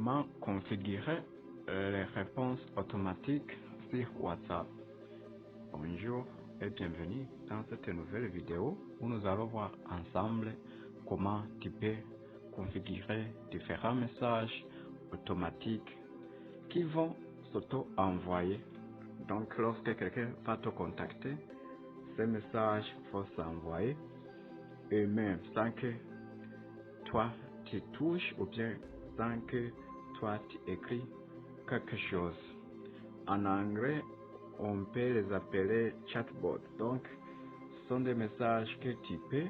Comment configurer les réponses automatiques sur WhatsApp? Bonjour et bienvenue dans cette nouvelle vidéo où nous allons voir ensemble comment tu peux configurer différents messages automatiques qui vont s'auto-envoyer. Donc lorsque quelqu'un va te contacter, ces messages vont s'envoyer et même sans que toi tu touches ou bien sans que toi tu écris quelque chose. En anglais, on peut les appeler chatbots. Donc, ce sont des messages que tu peux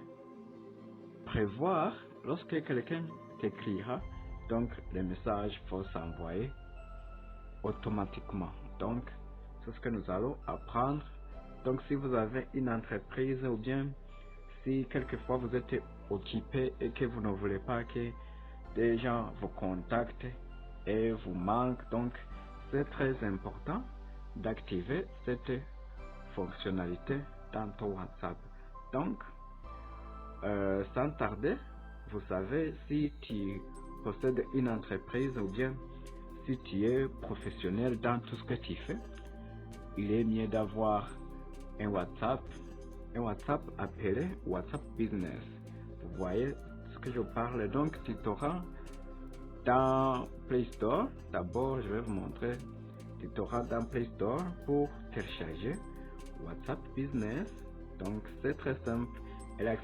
prévoir lorsque quelqu'un t'écrira. Donc, les messages vont s'envoyer automatiquement. Donc, c'est ce que nous allons apprendre. Donc, si vous avez une entreprise ou bien si quelquefois vous êtes occupé et que vous ne voulez pas que des gens vous contactent et vous manquent, donc c'est très important d'activer cette fonctionnalité dans ton WhatsApp. Donc, sans tarder, vous savez, si tu possèdes une entreprise ou bien si tu es professionnel dans tout ce que tu fais, il est mieux d'avoir un WhatsApp appelé WhatsApp Business. Vous voyez ce que je parle, donc tu t'auras dans Play Store. D'abord, je vais vous montrer. Tu t'auras dans Play Store pour télécharger WhatsApp Business. Donc, c'est très simple. Elle est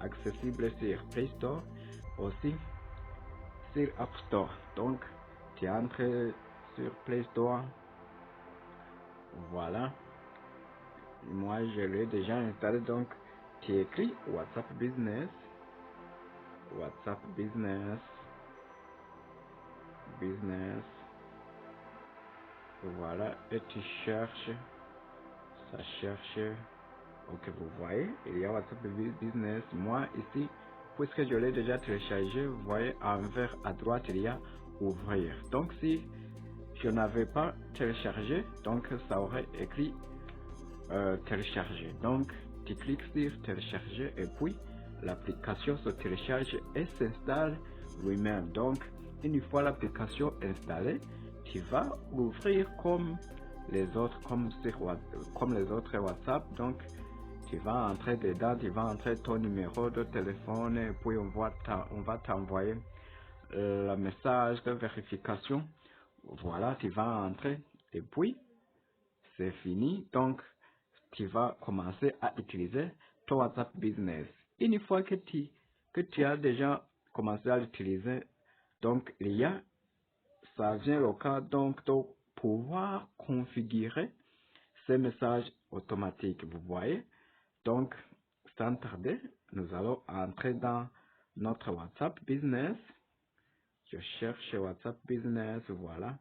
accessible sur Play Store, aussi sur App Store. Donc, tu entres sur Play Store. Voilà. Moi, je l'ai déjà installé. Donc, tu écris WhatsApp Business. WhatsApp Business. Voilà, et tu cherches, ça cherche. Ok, vous voyez, il y a WhatsApp Business. Moi ici, puisque je l'ai déjà téléchargé, vous voyez en vert à droite il y a ouvrir. Donc si je n'avais pas téléchargé, donc ça aurait écrit télécharger. Donc tu cliques sur télécharger et puis l'application se télécharge et s'installe lui-même. Donc une fois l'application installée, tu vas l'ouvrir comme les autres, comme les autres WhatsApp. Donc tu vas entrer dedans, tu vas entrer ton numéro de téléphone et puis on va t'envoyer le message de vérification. Voilà, tu vas entrer et puis c'est fini. Donc tu vas commencer à utiliser ton WhatsApp Business. Une fois que tu as déjà commencé à l'utiliser, donc ça vient le cas donc de pouvoir configurer ces messages automatiques. Vous voyez, donc sans tarder, nous allons entrer dans notre WhatsApp Business. Je cherche WhatsApp Business, voilà,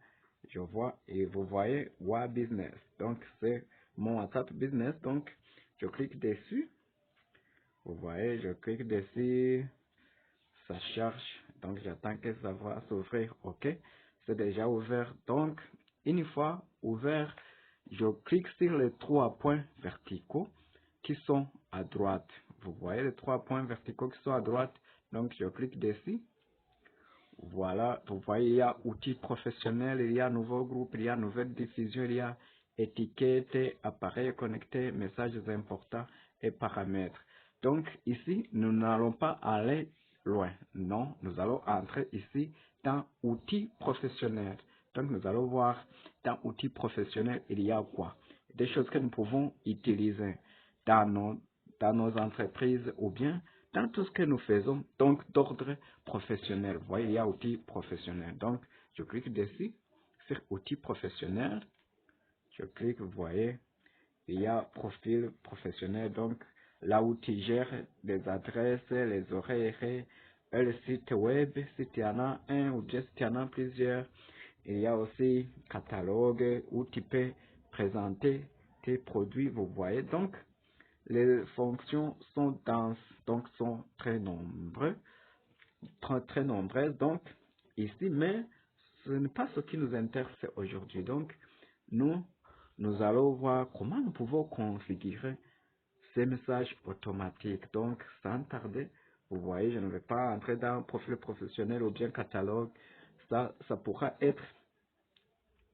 je vois et vous voyez WhatsApp Business. Donc c'est mon WhatsApp Business. Donc je clique dessus. Vous voyez, je clique dessus. Ça cherche. Donc j'attends que ça va s'ouvrir. Ok, c'est déjà ouvert. Donc une fois ouvert, je clique sur les 3 points verticaux qui sont à droite. Vous voyez les 3 points verticaux qui sont à droite. Donc je clique dessus. Voilà, vous voyez, il y a outils professionnels, il y a nouveau groupe, il y a nouvelle diffusion, il y a étiquettes, appareils connectés, messages importants et paramètres. Donc ici, nous n'allons pas aller loin. Non, nous allons entrer ici dans outils professionnels. Donc nous allons voir dans outils professionnels, il y a quoi? Des choses que nous pouvons utiliser dans nos entreprises ou bien dans tout ce que nous faisons, donc d'ordre professionnel. Vous voyez, il y a outils professionnels. Donc, je clique dessus, sur outils professionnels. Je clique, vous voyez, il y a profil professionnel. Donc, là où tu gères les adresses, les horaires, et le site web, si tu en as un ou bien si tu en as plusieurs. Il y a aussi catalogue où tu peux présenter tes produits, vous voyez. Donc, les fonctions sont denses, donc sont très nombreuses. Donc ici, mais ce n'est pas ce qui nous intéresse aujourd'hui. Donc nous allons voir comment nous pouvons configurer ces messages automatiques. Donc sans tarder, vous voyez, je ne vais pas entrer dans profil professionnel ou bien catalogue. ça pourra être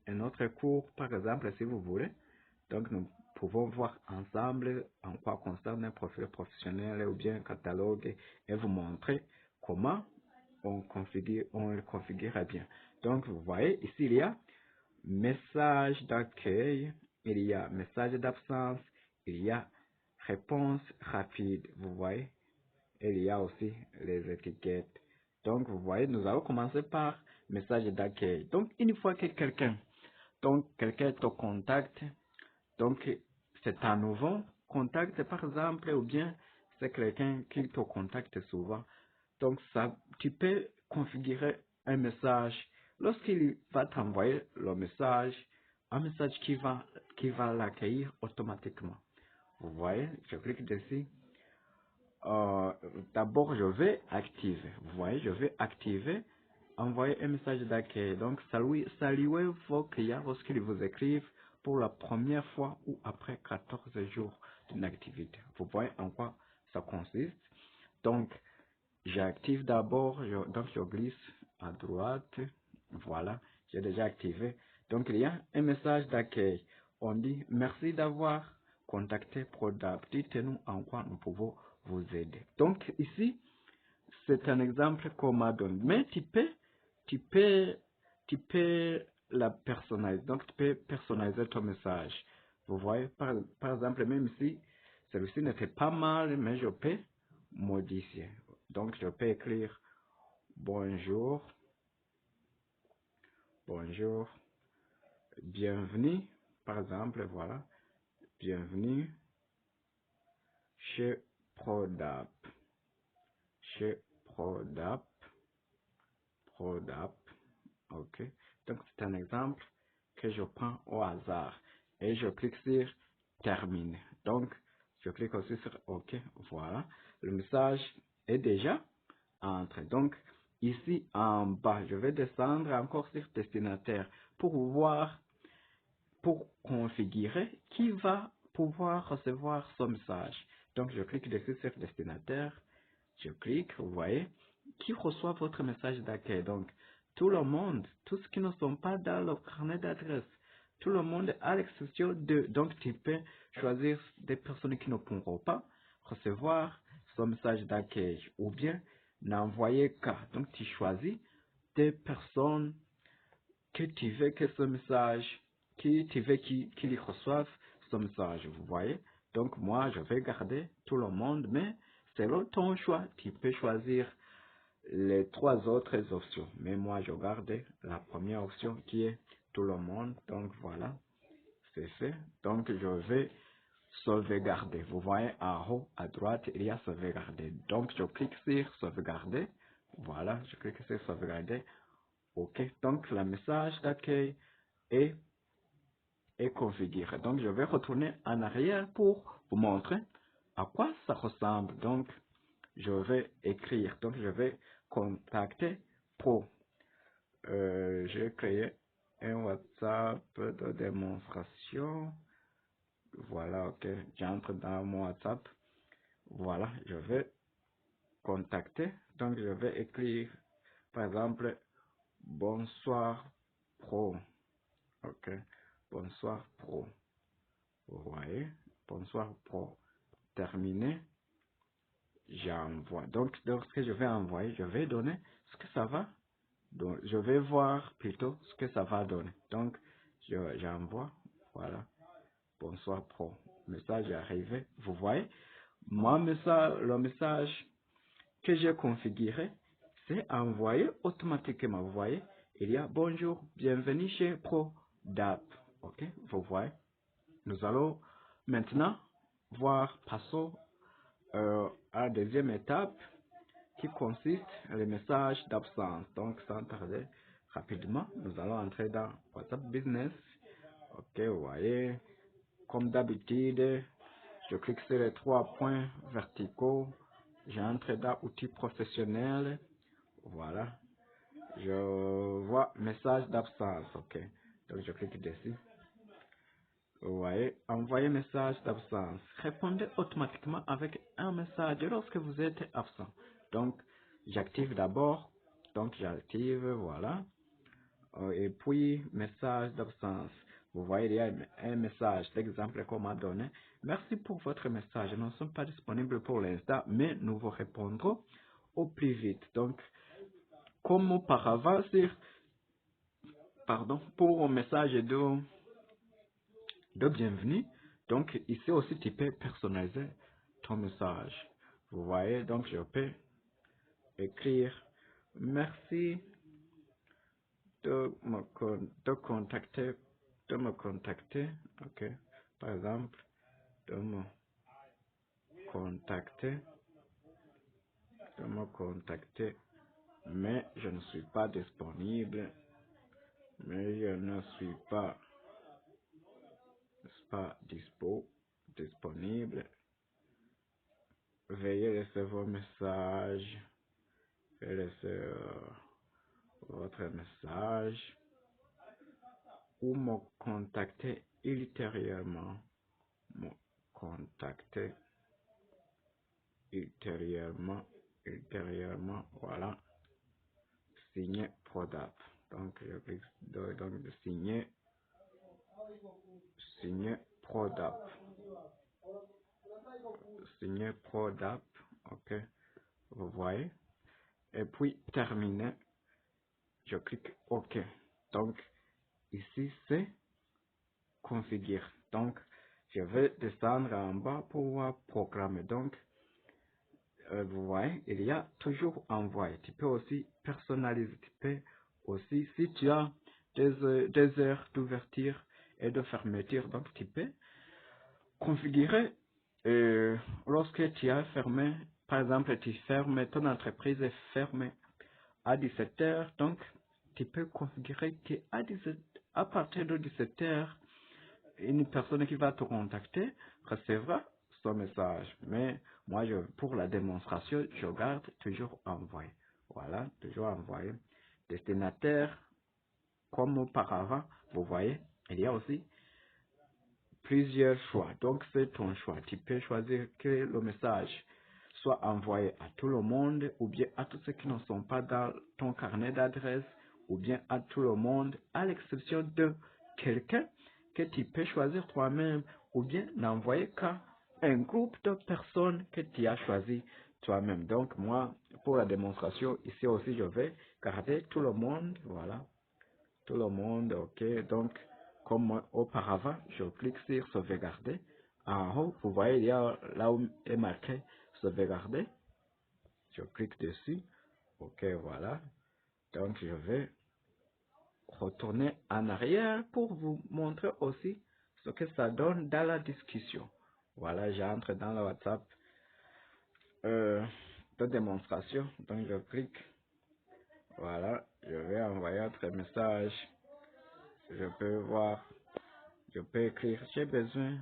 un autre cours, par exemple, si vous voulez. Donc, nous pouvons voir ensemble en quoi consiste un profil professionnel ou bien un catalogue et vous montrer comment on le configure bien. Donc, vous voyez, ici, il y a message d'accueil, il y a message d'absence, il y a réponse rapide, vous voyez. Et il y a aussi les étiquettes. Donc, vous voyez, nous allons commencer par message d'accueil. Donc, une fois que quelqu'un te contacte, donc c'est un nouveau contact, par exemple, ou bien c'est quelqu'un qui te contacte souvent. Donc, ça, tu peux configurer un message. Lorsqu'il va t'envoyer le message, un message qui va l'accueillir automatiquement. Vous voyez, je clique dessus. D'abord, je vais activer. Vous voyez, je vais activer, envoyer un message d'accueil. Donc, saluez vos clients lorsqu'ils vous écrivent pour la première fois ou après 14 jours d'une activité. Vous voyez en quoi ça consiste. Donc, j'active d'abord, donc je glisse à droite. Voilà, j'ai déjà activé. Donc, il y a un message d'accueil. On dit merci d'avoir contacté Prodap. Dites-nous en quoi nous pouvons vous aider. Donc, ici, c'est un exemple qu'on m'a donné. Mais tu peux la personnaliser. Donc, tu peux personnaliser ton message. Vous voyez, par exemple, même si celui-ci n'était pas mal, mais je peux modifier. Donc, je peux écrire bonjour, bonjour, bienvenue, par exemple, voilà, bienvenue chez Prodap, chez Prodap, Prodap, ok. Donc, c'est un exemple que je prends au hasard et je clique sur terminer. Donc, je clique aussi sur OK, voilà. Le message est déjà entré. Donc, ici en bas, je vais descendre encore sur destinataire pour voir, pour configurer qui va pouvoir recevoir ce message. Donc, je clique dessus sur destinataire. Je clique, vous voyez, qui reçoit votre message d'accueil. Donc, tout le monde, tous ceux qui ne sont pas dans le carnet d'adresse, tout le monde à l'exception de. Donc, tu peux choisir des personnes qui ne pourront pas recevoir ce message d'accueil ou bien n'envoyer qu'à. Donc, tu choisis des personnes que tu veux que ce message, qui tu veux qu'ils reçoivent ce message, vous voyez. Donc, moi, je vais garder tout le monde, mais selon ton choix, tu peux choisir les trois autres options. Mais moi, je garde la première option qui est tout le monde. Donc, voilà, c'est fait. Donc, je vais sauvegarder. Vous voyez, en haut, à droite, il y a sauvegarder. Donc, je clique sur sauvegarder. Voilà, je clique sur sauvegarder. OK. Donc, le message d'accueil est configuré. Donc, je vais retourner en arrière pour vous montrer à quoi ça ressemble. Donc, je vais écrire. Donc, je vais contacter Pro. J'ai créé un WhatsApp de démonstration. Voilà, OK. J'entre dans mon WhatsApp. Voilà, je vais contacter. Donc, je vais écrire, par exemple, bonsoir Pro. OK. Bonsoir Pro. Vous voyez, bonsoir Pro. Terminé. J'envoie. Donc, lorsque je vais envoyer, je vais donner ce que ça va. Donc, je vais voir plutôt ce que ça va donner. Donc, j'envoie. Voilà. Bonsoir Pro. Message est arrivé. Vous voyez, le message que j'ai configuré, c'est envoyé automatiquement. Vous voyez, il y a bonjour, bienvenue chez Pro DAP. OK, vous voyez. Nous allons maintenant passons à la deuxième étape qui consiste le message d'absence. Donc, sans tarder, rapidement, nous allons entrer dans WhatsApp Business. OK, vous voyez, comme d'habitude, je clique sur les trois points verticaux. J'entre dans outils professionnels. Voilà. Je vois message d'absence. OK. Donc, je clique dessus. Vous voyez, envoyer message d'absence. Répondez automatiquement avec un message lorsque vous êtes absent. Donc, j'active d'abord. Donc, j'active, voilà. Et puis, message d'absence. Vous voyez, il y a un message. L'exemple qu'on m'a donné. Merci pour votre message. Nous ne sommes pas disponibles pour l'instant, mais nous vous répondrons au plus vite. Donc, comme auparavant, pour un message de bienvenue. Donc, ici aussi, tu peux personnaliser ton message. Vous voyez, donc je peux écrire merci de contacter, de me contacter. Ok, par exemple, de me contacter, de me contacter, mais je ne suis pas disponible, mais je ne suis pas disponible. Veuillez laisser vos messages. Veuillez laisser votre message ou me contacter ultérieurement. Me contacter ultérieurement, voilà. Signer Prodap. Donc, je clique de signer Prodap. Signer Prodap. Ok. Vous voyez. Et puis, terminer. Je clique OK. Donc, ici, c'est configure. Donc, je vais descendre en bas pour pouvoir programmer. Donc, vous voyez, il y a toujours envoyer. Tu peux aussi personnaliser. Tu peux aussi, si tu as des heures d'ouverture et de fermeture, donc tu peux configurer lorsque tu as fermé, par exemple, tu fermes, ton entreprise est fermée à 17 heures, donc tu peux configurer à partir de 17 heures, une personne qui va te contacter recevra son message. Mais moi, pour la démonstration, je garde toujours envoyé. Voilà, toujours envoyé. Destinataire, comme auparavant, vous voyez, il y a aussi plusieurs choix. Donc, c'est ton choix. Tu peux choisir que le message soit envoyé à tout le monde, ou bien à tous ceux qui ne sont pas dans ton carnet d'adresse, ou bien à tout le monde, à l'exception de quelqu'un que tu peux choisir toi-même, ou bien n'envoyer qu'à un groupe de personnes que tu as choisi toi-même. Donc, moi, pour la démonstration, ici aussi, je vais garder tout le monde, voilà. Tout le monde, ok. Donc, comme auparavant, je clique sur sauvegarder. En haut, vous voyez, il y a là où est marqué sauvegarder. Je clique dessus. Ok, voilà. Donc, je vais retourner en arrière pour vous montrer aussi ce que ça donne dans la discussion. Voilà, j'entre dans le WhatsApp de démonstration. Donc, je clique. Voilà, je vais envoyer autre message. Je peux voir. Je peux écrire, j'ai besoin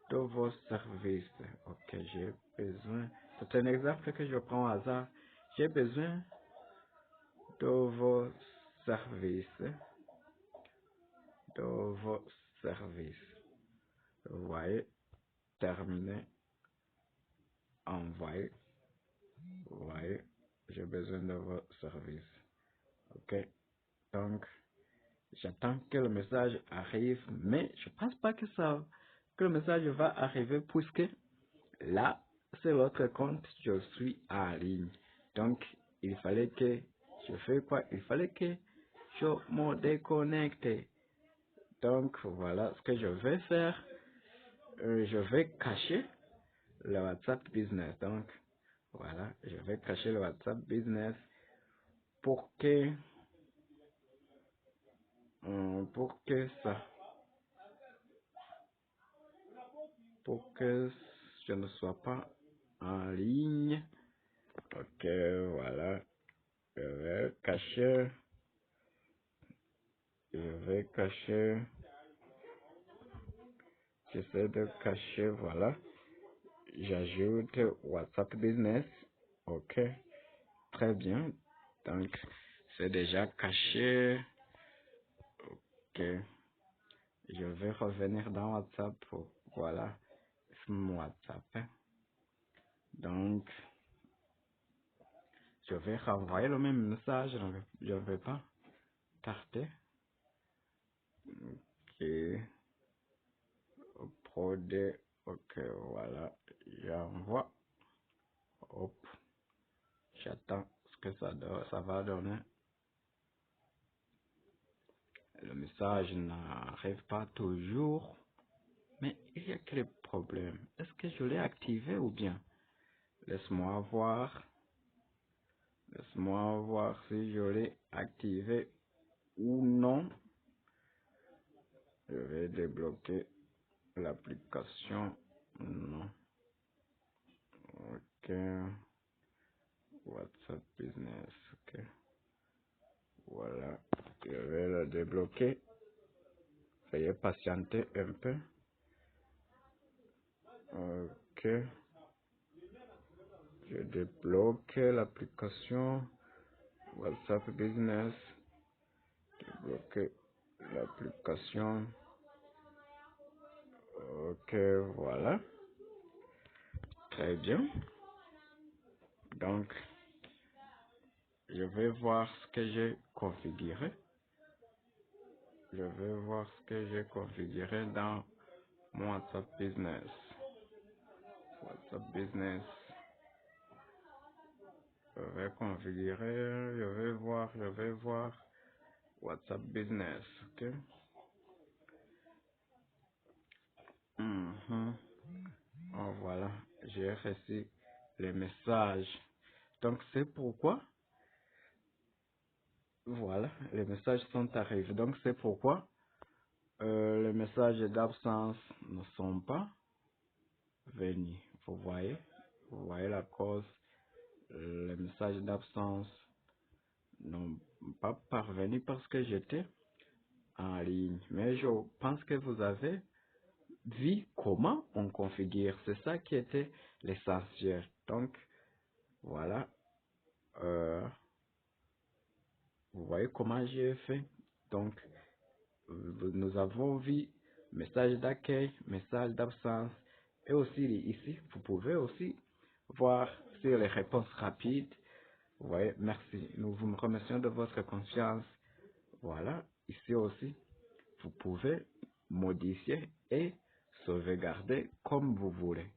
de vos services. Ok, j'ai besoin. C'est un exemple que je prends au hasard. J'ai besoin de vos services. De vos services. Vous voyez, terminé, envoyé. Vous voyez, j'ai besoin de vos services. Ok, donc j'attends que le message arrive, mais je pense pas que le message va arriver puisque là, c'est votre compte, je suis en ligne. Donc, il fallait que je fais quoi? Il fallait que je me déconnecte. Donc, voilà ce que je vais faire. Je vais cacher le WhatsApp Business. Donc, voilà, je vais cacher le WhatsApp Business pour que, pour que ça, pour que je ne sois pas en ligne. Ok, voilà, je vais cacher. Je vais cacher. J'essaie de cacher, voilà. J'ajoute WhatsApp Business. Ok, très bien. Donc, c'est déjà caché. Ok, je vais revenir dans WhatsApp. Voilà, c'est mon WhatsApp. Donc, je vais renvoyer le même message. Je ne vais pas starter. Ok. Prod. Ok, voilà. J'envoie. Hop. J'attends ce que ça va donner. Le message n'arrive pas toujours. Mais il y a quel problème? Est-ce que je l'ai activé ou bien? Laisse-moi voir. Laisse-moi voir si je l'ai activé ou non. Je vais débloquer l'application. Non. Ok. WhatsApp Business. Ok. Voilà. Je vais le débloquer. Veuillez patienter un peu. Ok. Je débloque l'application WhatsApp Business. Débloquer l'application. Ok, voilà. Très bien. Donc, je vais voir ce que j'ai configuré. Je vais voir ce que j'ai configuré dans mon WhatsApp Business. WhatsApp Business. Je vais configurer. Je vais voir WhatsApp Business. Ok. Mhm. Oh, voilà. J'ai reçu les messages. Donc, c'est pourquoi. Voilà. Les messages sont arrivés. Donc, c'est pourquoi les messages d'absence ne sont pas venus. Vous voyez la cause. Les messages d'absence n'ont pas parvenu parce que j'étais en ligne. Mais je pense que vous avez vu comment on configure. C'est ça qui était l'essentiel. Donc, voilà. Euh, vous voyez comment j'ai fait. Donc, nous avons vu message d'accueil, message d'absence et aussi ici, vous pouvez aussi voir sur les réponses rapides. Vous voyez, merci. Nous vous remercions de votre confiance. Voilà, ici aussi, vous pouvez modifier et sauvegarder comme vous voulez.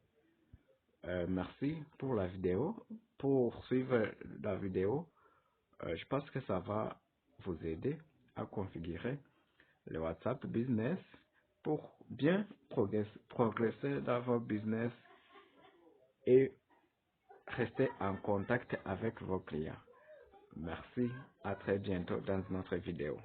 Merci pour la vidéo. Pour suivre la vidéo, je pense que ça va vous aider à configurer le WhatsApp Business pour bien progresser dans votre business et rester en contact avec vos clients. Merci, à très bientôt dans notre vidéo.